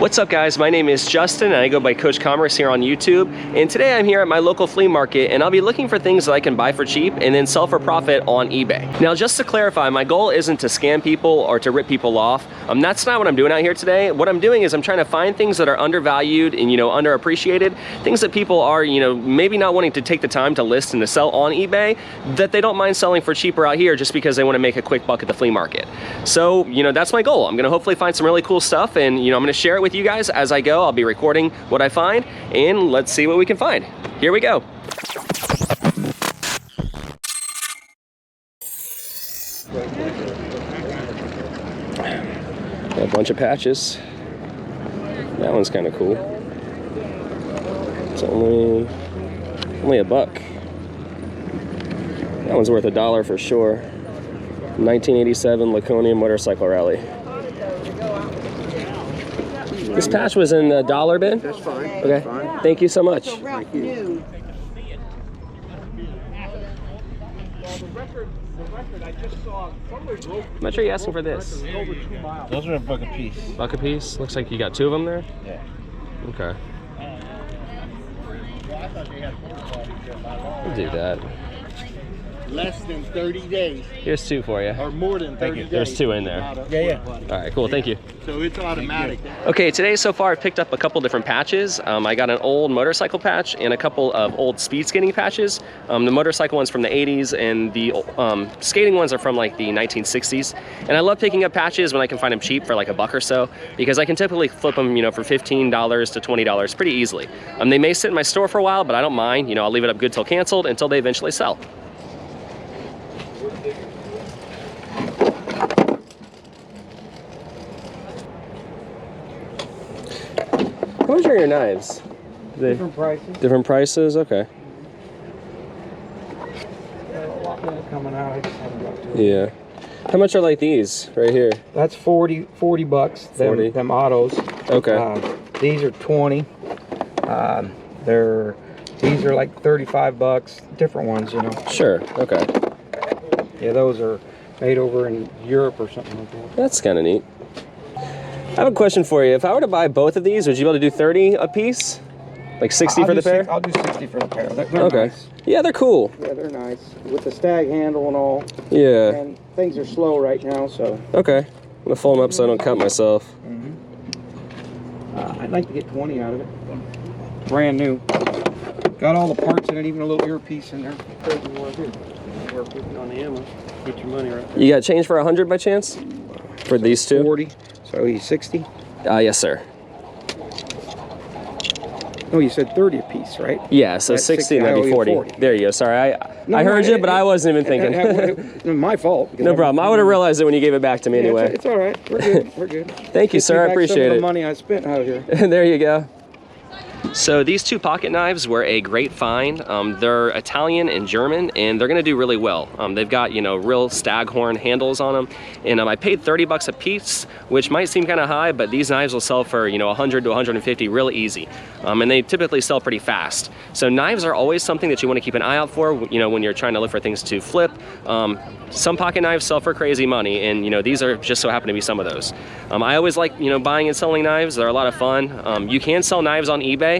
What's up guys, my name is Justin and I go by Coach Commerce here on YouTube, and today I'm here at my local flea market and I'll be looking for things that I can buy for cheap and then sell for profit on eBay. Now just to clarify, my goal isn't to scam people or to rip people off. That's not what I'm doing out here today. What I'm doing is I'm trying to find things that are undervalued and underappreciated, things that people are maybe not wanting to take the time to list and to sell on eBay, that they don't mind selling for cheaper out here just because they want to make a quick buck at the flea market. So that's my goal. I'm going to hopefully find some really cool stuff and I'm going to share it with you guys as I go. I'll be recording what I find and let's see what we can find. Here we go. Got a bunch of patches. That one's kind of cool. It's only $1. That one's worth $1 for sure. 1987 Laconia Motorcycle Rally. This patch was in the dollar bin? That's fine. Okay. That's fine. Thank you so much. Thank you. How much are you asking for this? Those are $1 a piece. $1 a piece? Looks like you got 2 of them there? Yeah. Okay. We'll do that. Less than 30 days. Here's 2 for you. Or more than 30 days. There's 2 in there. Yeah. All right, cool. Thank you. So it's automatic. Okay, today so far I've picked up a couple different patches. I got an old motorcycle patch and a couple of old speed skating patches. The motorcycle one's from the 80s and the skating ones are from like the 1960s. And I love picking up patches when I can find them cheap for like $1 or so, because I can typically flip them, for $15 to $20 pretty easily. They may sit in my store for a while, but I don't mind. I'll leave it up good till canceled until they eventually sell. How much are your knives? Different prices. Different prices? Okay. A lot more coming out. I just haven't got to it. Yeah. How much are like these right here? That's 40 bucks. 40. Them autos. Okay. These are 20. These are like 35 bucks. Different ones, Sure. Okay. Yeah, those are made over in Europe or something like that. That's kind of neat. I have a question for you. If I were to buy both of these, would you be able to do 30 a piece? Like 60 for the pair? I'll do 60 for the pair. They're Okay. nice. Yeah, they're cool. Yeah, they're nice. With the stag handle and all. Yeah. And things are slow right now, so. Okay. I'm gonna fold them up so I don't cut myself. I'd like to get 20 out of it. Brand new. Got all the parts in it, even a little earpiece in there. On the ammo. Get your money right there. You got change for 100 by chance? For these two? 40. So he's 60? Yes, sir. No, you said 30 a piece, right? Yeah, so That's 60 and I that'd owe be you 40. 40. There you go. Sorry, I heard you, but I wasn't even thinking. My fault. No problem. I would have realized it when you gave it back to me anyway. It's all right. We're good. We're good. Thank you, Gets sir. me I back appreciate some of it. the money I spent out here. There you go. So these 2 pocket knives were a great find. They're Italian and German, and they're gonna do really well. They've got, real staghorn handles on them, and I paid 30 bucks a piece, which might seem kind of high, but these knives will sell for, 100 to 150 really easy. And they typically sell pretty fast. So knives are always something that you wanna keep an eye out for, when you're trying to look for things to flip. Some pocket knives sell for crazy money, and these are just so happen to be some of those. I always like, buying and selling knives. They're a lot of fun. You can sell knives on eBay.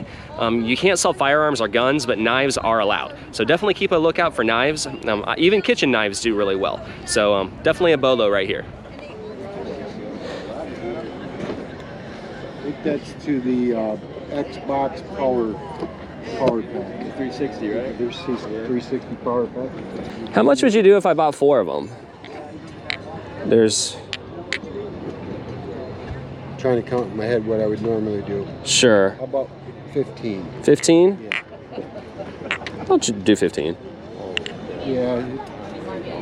You can't sell firearms or guns, but knives are allowed. So definitely keep a lookout for knives. Even kitchen knives do really well. So definitely a bolo right here. I think that's to the Xbox power pack. 360, right? 360 power pack. How much would you do if I bought 4 of them? There's... Trying to count in my head what I would normally do. Sure. How about 15? 15? Yeah. How about you do 15? Yeah.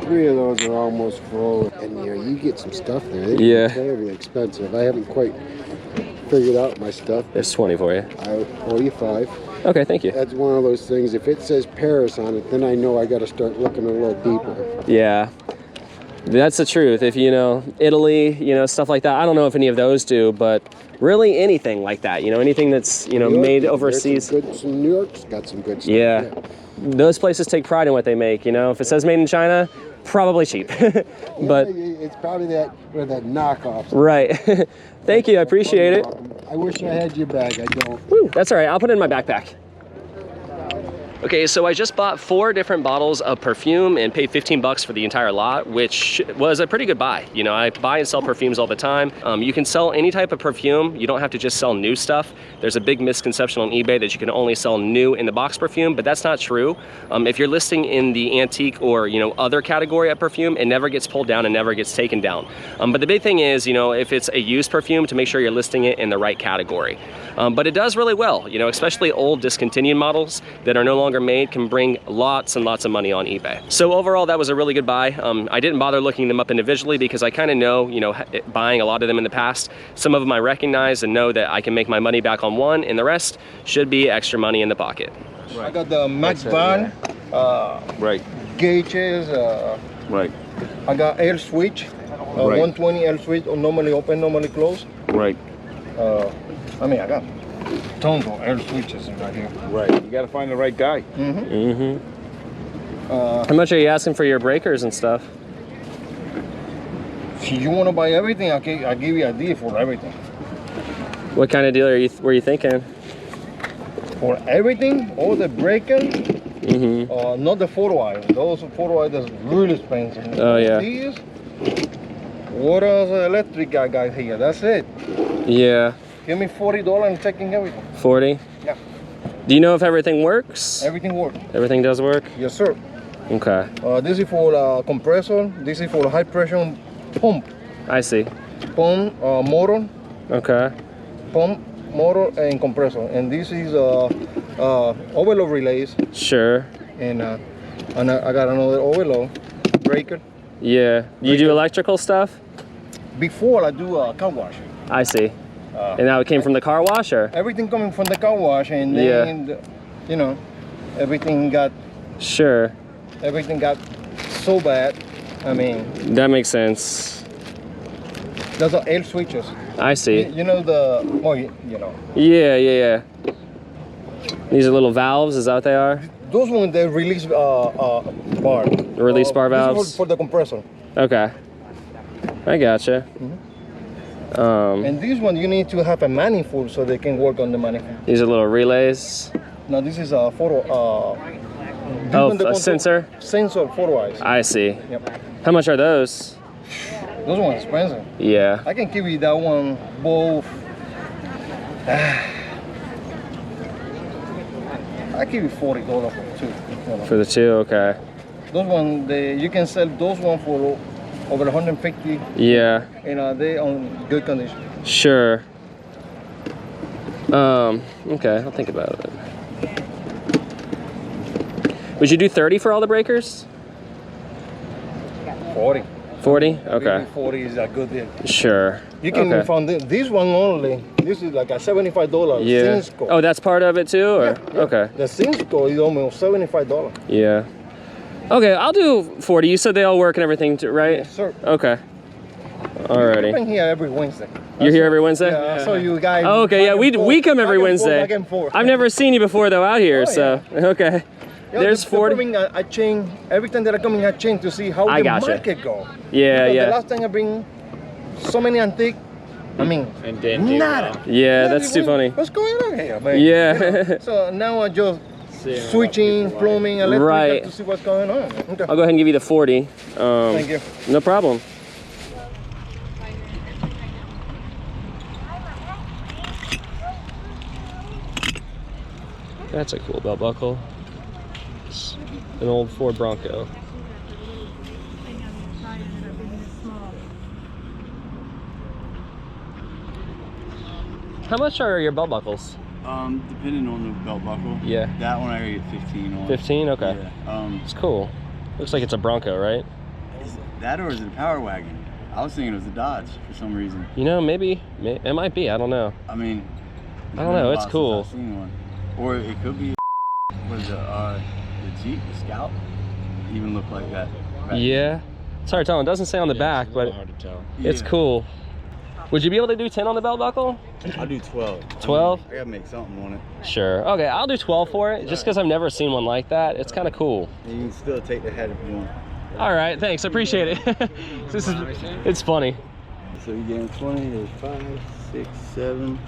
3 of those are almost full, and you get some stuff there. Yeah. They're terribly expensive. I haven't quite figured out my stuff. There's 20 for you. I owe you 5. Okay, thank you. That's one of those things. If it says Paris on it, then I know I got to start looking a little deeper. Yeah. That's the truth. If Italy, stuff like that. I don't know if any of those do, but really anything like that. Anything that's made overseas. New York's got some good stuff. Yeah. Those places take pride in what they make. If it says made in China, probably cheap. But it's probably that knockoff. Right. Thank you. I appreciate it. I wish I had your bag. I don't. Woo, that's all right. I'll put it in my backpack. Okay, so I just bought 4 different bottles of perfume and paid 15 bucks for the entire lot, which was a pretty good buy. You know, I buy and sell perfumes all the time. You can sell any type of perfume. You don't have to just sell new stuff. There's a big misconception on eBay that you can only sell new in the box perfume, but that's not true. If you're listing in the antique or, you know, other category of perfume, it never gets pulled down and never gets taken down. But the big thing is, you know, if it's a used perfume, to make sure you're listing it in the right category. But it does really well, you know, especially old discontinued models that are no longer made can bring lots and lots of money on eBay. So overall, that was a really good buy. I didn't bother looking them up individually because I kind of know, you know, buying a lot of them in the past, some of them I recognize and know that I can make my money back on one, and the rest should be extra money in the pocket. Right. I got the Max Van, Right. gauges. Right. I got air switch, 120 air switch, normally open, normally close. Right. I mean, I got tons of air switches right here. Right. You got to find the right guy. How much are you asking for your breakers and stuff? If you want to buy everything, I'll give you a deal for everything. What kind of deal were you thinking? For everything, all the breakers, not the photo eyes. Those photo eyes are really expensive. Oh yeah. These, what else electric guy got here? That's it. Yeah. Give me $40 and checking everything. 40? Yeah. Do you know if everything works? Everything works. Everything does work? Yes, sir. Okay. This is for compressor. This is for high pressure pump. I see. Pump, motor. Okay. Pump, motor, and compressor. And this is overload relays. Sure. And I got another overload breaker. Yeah. You do electrical stuff? Before I do a car wash. I see. And that came from the car wash, or? Everything coming from the car wash, and then you know, everything got Sure. everything got so bad. I mean, That makes sense. those are air switches. I see. You know the you know. Yeah. These are little valves, is that what they are? Those ones they release bar. Release bar This is valves? for the compressor. Okay. I gotcha. And this one you need to have a manifold so they can work on the manifold. These are little relays. Now this is a photo. A sensor? Sensor photo eyes. I see. Yep. How much are those? Those ones expensive. Yeah. I can give you that one both. I give you $40 for two. You know. For the two, okay. Those one you can sell those one for over 150. Yeah. And they on good condition. Sure. Okay, I'll think about it. Would you do 30 for all the breakers? 40. 40? Okay. Maybe 40 is a good deal. Sure. You can find this one only. This is like a $75. Yeah. Cisco. Oh, that's part of it too, or? Yeah. Okay. The Cisco is almost $75. Yeah. Okay, I'll do 40. You said they all work and everything, too, right? Yes, sir. Okay. I've Alrighty. been here every Wednesday. You're here every Wednesday? Yeah, I saw you guys. Oh, okay, yeah, we come every Wednesday. Back and forth. I've never seen you before though out here, so okay. Yeah, There's 40. I change every time that I come in. I change to see how the market go. Yeah, because yeah. The last time I bring so many antique. I mean, And then nada. Yeah, that's too funny. What's going on here, man? Yeah. You know? So now I just switching, plumbing, electric Right. to see what's going on. Okay. I'll go ahead and give you the 40. Thank you. No problem. That's a cool belt buckle. It's an old Ford Bronco. How much are your belt buckles? Depending on the belt buckle. Yeah. That one I get 15 on. 15? Okay. Yeah. It's cool. Looks like it's a Bronco, right? Is that or is it a Power Wagon? I was thinking it was a Dodge for some reason. You know, maybe. It might be. I don't know. I mean, I don't know. It's cool. I've seen one. Or it could be was the Jeep, the Scout. It even look like that. Yeah. It's hard to tell. It doesn't say on the back, but hard to tell. it's cool. Would you be able to do 10 on the belt buckle? I'll do 12. 12? I gotta make something on it. Sure. Okay, I'll do 12 for it, just because I've never seen one like that. It's kind of cool. And you can still take the head if you want. All right, thanks. I appreciate it. It's funny. So you getting 20, there's 5, 6, 7,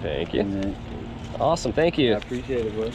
Thank you. And, Awesome, thank you. I appreciate it, bro.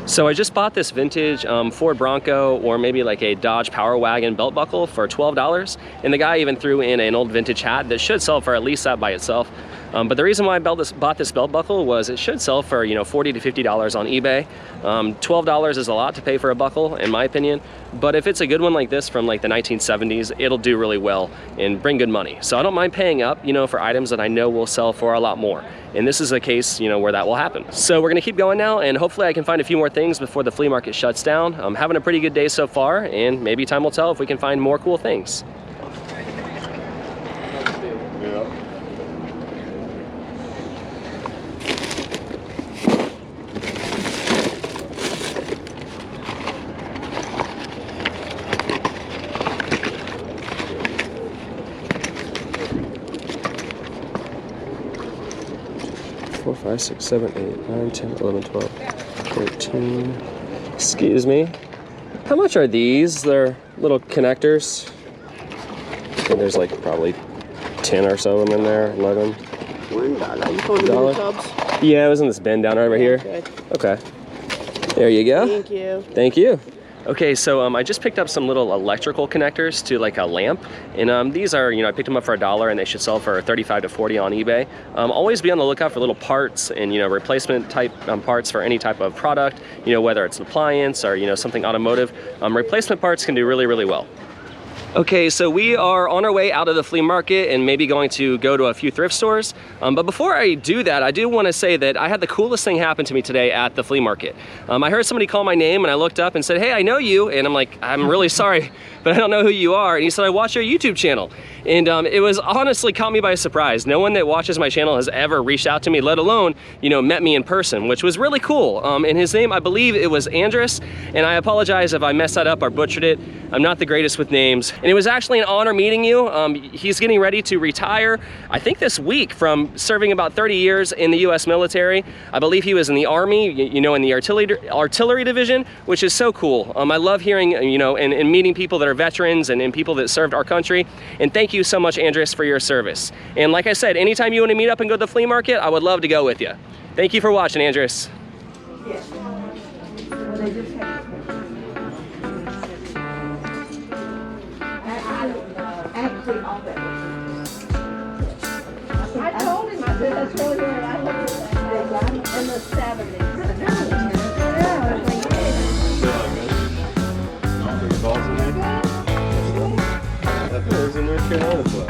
So I just bought this vintage Ford Bronco, or maybe like a Dodge Power Wagon belt buckle for $12. And the guy even threw in an old vintage hat that should sell for at least that by itself. But the reason why I bought this belt buckle was it should sell for, you know, $40 to $50 on eBay. $12 is a lot to pay for a buckle, in my opinion. But if it's a good one like this from like the 1970s, it'll do really well and bring good money. So I don't mind paying up, you know, for items that I know will sell for a lot more. And this is a case, you know, where that will happen. So we're gonna keep going now, and hopefully I can find a few more things before the flea market shuts down. I'm having a pretty good day so far, and maybe time will tell if we can find more cool things. Yeah. 4, 5, 6, 7, 8, 9, 10, 11, 12, 13. Excuse me. How much are these? They're little connectors. And there's like probably 10 or so of them in there, 11. $1. You found the $1? mini tubs? Yeah, it was in this bin down right over here. Okay. There you go. Thank you. Thank you. Okay, so I just picked up some little electrical connectors to like a lamp, and these are, you know, I picked them up for $1 and they should sell for $35 to $40 on eBay. Always be on the lookout for little parts and, you know, replacement type parts for any type of product, you know, whether it's an appliance or, you know, something automotive. Replacement parts can do really, really well. Okay, so we are on our way out of the flea market and maybe going to go to a few thrift stores. But before I do that, I do want to say that I had the coolest thing happen to me today at the flea market. I heard somebody call my name and I looked up and said, "Hey, I know you." And I'm like, "I'm really sorry, but I don't know who you are." And he said, "I watch your YouTube channel." And it was honestly caught me by surprise. No one that watches my channel has ever reached out to me, let alone, you know, met me in person, which was really cool. And his name, I believe it was Andres, and I apologize if I messed that up or butchered it. I'm not the greatest with names. And it was actually an honor meeting you. He's getting ready to retire, I think this week, from serving about 30 years in the US military. I believe he was in the Army, you know, in the artillery division, which is so cool. I love hearing, you know, and meeting people that are veterans and people that served our country. And thank you so much, Andres, for your service. And like I said, anytime you want to meet up and go to the flea market, I would love to go with you. Thank you for watching, Andres. I told him, I said, that's really weird. I looked at that in the 70s. There's a North Carolina flag.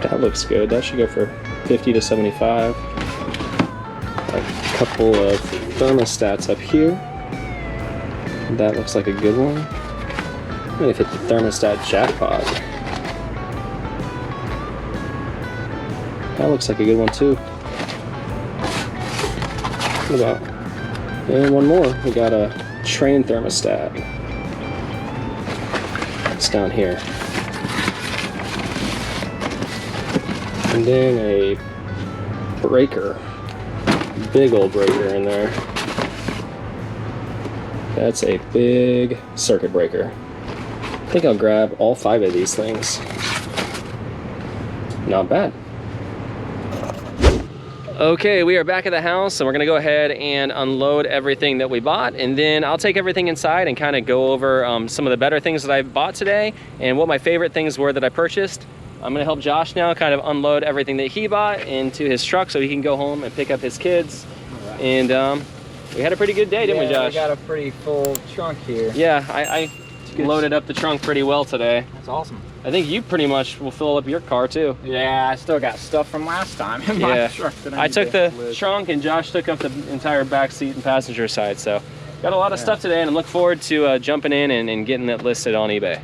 That looks good. That should go for 50 to 75. A couple of thermostats up here. That looks like a good one. I'm gonna hit the thermostat jackpot. That looks like a good one too. What about? And one more. We got a train thermostat. It's down here. And then a breaker, big old breaker in there. That's a big circuit breaker. I think I'll grab all 5 of these things. Not bad. Okay, we are back at the house, and we're gonna go ahead and unload everything that we bought, and then I'll take everything inside and kind of go over some of the better things that I bought today and what my favorite things were that I purchased. I'm gonna help Josh now kind of unload everything that he bought into his truck so he can go home and pick up his kids. Right. And we had a pretty good day, didn't we, Josh? We got a pretty full trunk here. Yeah, I loaded up the trunk pretty well today. That's awesome. I think you pretty much will fill up your car too. Yeah, I still got stuff from last time in my truck that I took the trunk and Josh took up the entire back seat and passenger side. So got a lot of stuff today, and I'm looking forward to jumping in and getting it listed on eBay.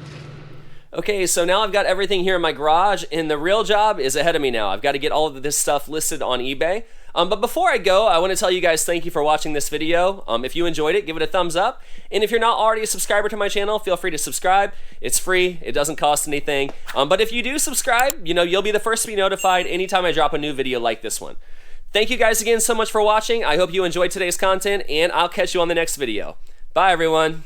Okay, so now I've got everything here in my garage, and the real job is ahead of me now. I've got to get all of this stuff listed on eBay. But before I go, I want to tell you guys thank you for watching this video. If you enjoyed it, give it a thumbs up. And if you're not already a subscriber to my channel, feel free to subscribe. It's free. It doesn't cost anything. But if you do subscribe, you'll be the first to be notified anytime I drop a new video like this one. Thank you guys again so much for watching. I hope you enjoyed today's content, and I'll catch you on the next video. Bye, everyone.